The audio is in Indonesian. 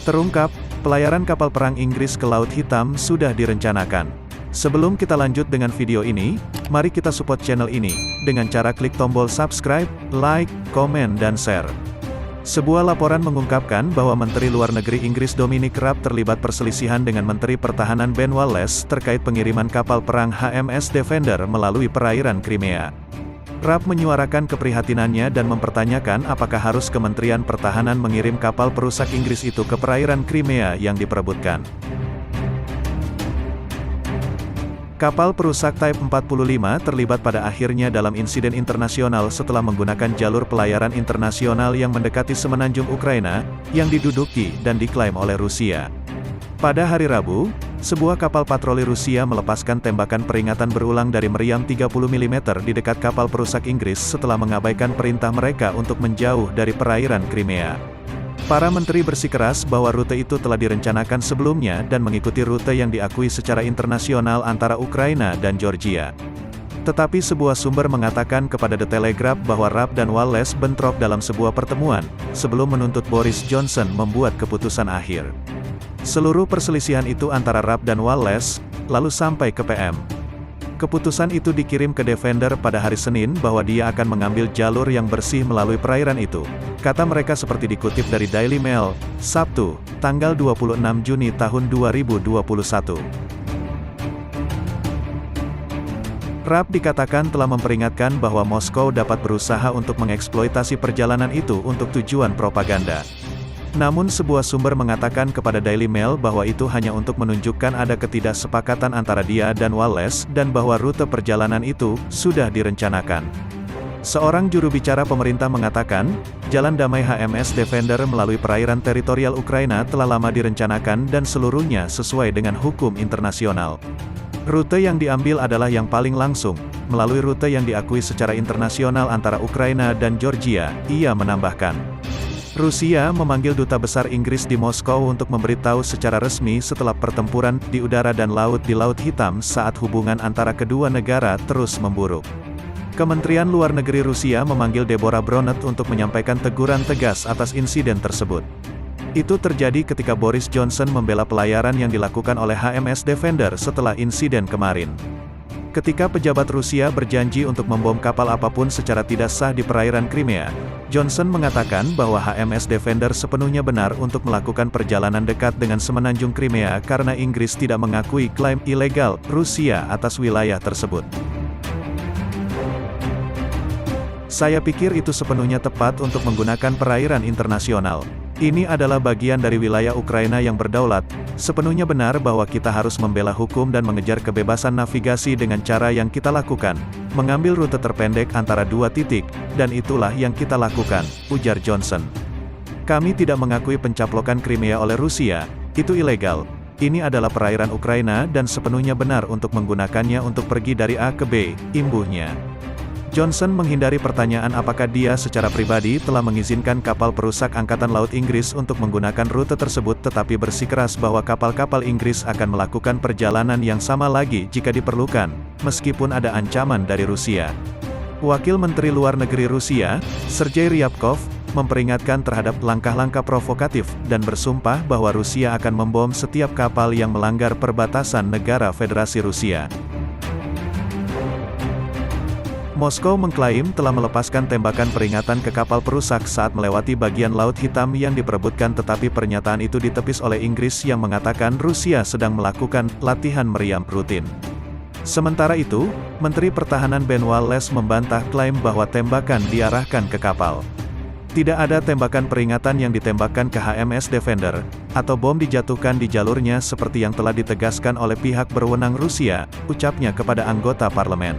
Terungkap, pelayaran kapal perang Inggris ke Laut Hitam sudah direncanakan. Sebelum kita lanjut dengan video ini, mari kita support channel ini, dengan cara klik tombol subscribe, like, komen dan share. Sebuah laporan mengungkapkan bahwa Menteri Luar Negeri Inggris Dominic Raab terlibat perselisihan dengan Menteri Pertahanan Ben Wallace terkait pengiriman kapal perang HMS Defender melalui perairan Crimea. Raab menyuarakan keprihatinannya dan mempertanyakan apakah harus Kementerian Pertahanan mengirim kapal perusak Inggris itu ke perairan Crimea yang diperebutkan. Kapal perusak Type 45 terlibat pada akhirnya dalam insiden internasional setelah menggunakan jalur pelayaran internasional yang mendekati semenanjung Ukraina, yang diduduki dan diklaim oleh Rusia. Pada hari Rabu, sebuah kapal patroli Rusia melepaskan tembakan peringatan berulang dari meriam 30 mm di dekat kapal perusak Inggris setelah mengabaikan perintah mereka untuk menjauh dari perairan Crimea. Para menteri bersikeras bahwa rute itu telah direncanakan sebelumnya dan mengikuti rute yang diakui secara internasional antara Ukraina dan Georgia. Tetapi sebuah sumber mengatakan kepada The Telegraph bahwa Raab dan Wallace bentrok dalam sebuah pertemuan, sebelum menuntut Boris Johnson membuat keputusan akhir. Seluruh perselisihan itu antara Raab dan Wallace, lalu sampai ke PM. Keputusan itu dikirim ke Defender pada hari Senin bahwa dia akan mengambil jalur yang bersih melalui perairan itu. Kata mereka seperti dikutip dari Daily Mail, Sabtu, tanggal 26 Juni tahun 2021. Raab dikatakan telah memperingatkan bahwa Moskow dapat berusaha untuk mengeksploitasi perjalanan itu untuk tujuan propaganda. Namun sebuah sumber mengatakan kepada Daily Mail bahwa itu hanya untuk menunjukkan ada ketidaksepakatan antara dia dan Wallace dan bahwa rute perjalanan itu sudah direncanakan. Seorang juru bicara pemerintah mengatakan, jalan damai HMS Defender melalui perairan teritorial Ukraina telah lama direncanakan dan seluruhnya sesuai dengan hukum internasional. Rute yang diambil adalah yang paling langsung, melalui rute yang diakui secara internasional antara Ukraina dan Georgia, ia menambahkan. Rusia memanggil Duta Besar Inggris di Moskow untuk memberitahu secara resmi setelah pertempuran di udara dan laut di Laut Hitam saat hubungan antara kedua negara terus memburuk. Kementerian Luar Negeri Rusia memanggil Deborah Bronet untuk menyampaikan teguran tegas atas insiden tersebut. Itu terjadi ketika Boris Johnson membela pelayaran yang dilakukan oleh HMS Defender setelah insiden kemarin. Ketika pejabat Rusia berjanji untuk membom kapal apapun secara tidak sah di perairan Crimea, Johnson mengatakan bahwa HMS Defender sepenuhnya benar untuk melakukan perjalanan dekat dengan semenanjung Crimea karena Inggris tidak mengakui klaim ilegal Rusia atas wilayah tersebut. Saya pikir itu sepenuhnya tepat untuk menggunakan perairan internasional. Ini adalah bagian dari wilayah Ukraina yang berdaulat. Sepenuhnya benar bahwa kita harus membela hukum dan mengejar kebebasan navigasi dengan cara yang kita lakukan, mengambil rute terpendek antara dua titik, dan itulah yang kita lakukan, ujar Johnson. Kami tidak mengakui pencaplokan Crimea oleh Rusia, itu ilegal. Ini adalah perairan Ukraina dan sepenuhnya benar untuk menggunakannya untuk pergi dari A ke B, imbuhnya. Johnson menghindari pertanyaan apakah dia secara pribadi telah mengizinkan kapal perusak Angkatan Laut Inggris untuk menggunakan rute tersebut tetapi bersikeras bahwa kapal-kapal Inggris akan melakukan perjalanan yang sama lagi jika diperlukan, meskipun ada ancaman dari Rusia. Wakil Menteri Luar Negeri Rusia, Sergei Ryabkov, memperingatkan terhadap langkah-langkah provokatif dan bersumpah bahwa Rusia akan membom setiap kapal yang melanggar perbatasan negara Federasi Rusia. Moskow mengklaim telah melepaskan tembakan peringatan ke kapal perusak saat melewati bagian Laut Hitam yang diperebutkan tetapi pernyataan itu ditepis oleh Inggris yang mengatakan Rusia sedang melakukan latihan meriam rutin. Sementara itu, Menteri Pertahanan Ben Wallace membantah klaim bahwa tembakan diarahkan ke kapal. Tidak ada tembakan peringatan yang ditembakkan ke HMS Defender, atau bom dijatuhkan di jalurnya seperti yang telah ditegaskan oleh pihak berwenang Rusia, ucapnya kepada anggota parlemen.